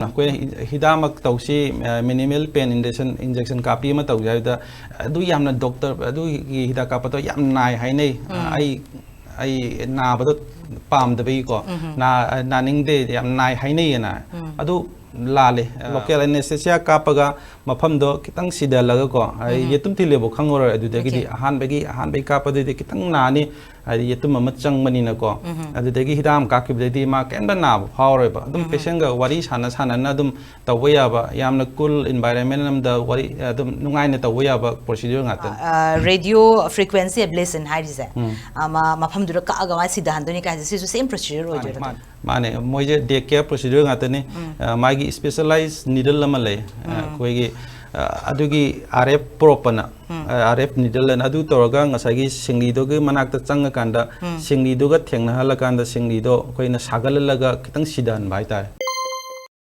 Hidamak tausi minimal pain injection kapi ma tau jaida adu yamna doctor adu hida kapato yam nai hainei ai na badu pam da bi ko na ning de yam nai hainei na adu lale local anesthesia kapaga mafam do kitang sidalaga ko ai yetum tilebo khangor adu de gi han bagi kapa de kitang na ni ai yetum ma chang mani na ko adu de gi hidam ka ki de ma ken ba na phawre ba dum patient ga wari sana na dum tawya ba yamna cool environment nam da wari dum nungai na tawya ba procedure ngata radio frequency ablation haise ama mafam dur ka aga ma sida handoni ka se same procedure ho jera mane moje de care procedure ngata ni magi specialized needle lama le koi gi adugi RF propana RF needle na adu toraga ngasagi singli do ge manak ta chang kanda singli do ga thengna hala kanda singli do koina sagal laga kitang sidan bai ta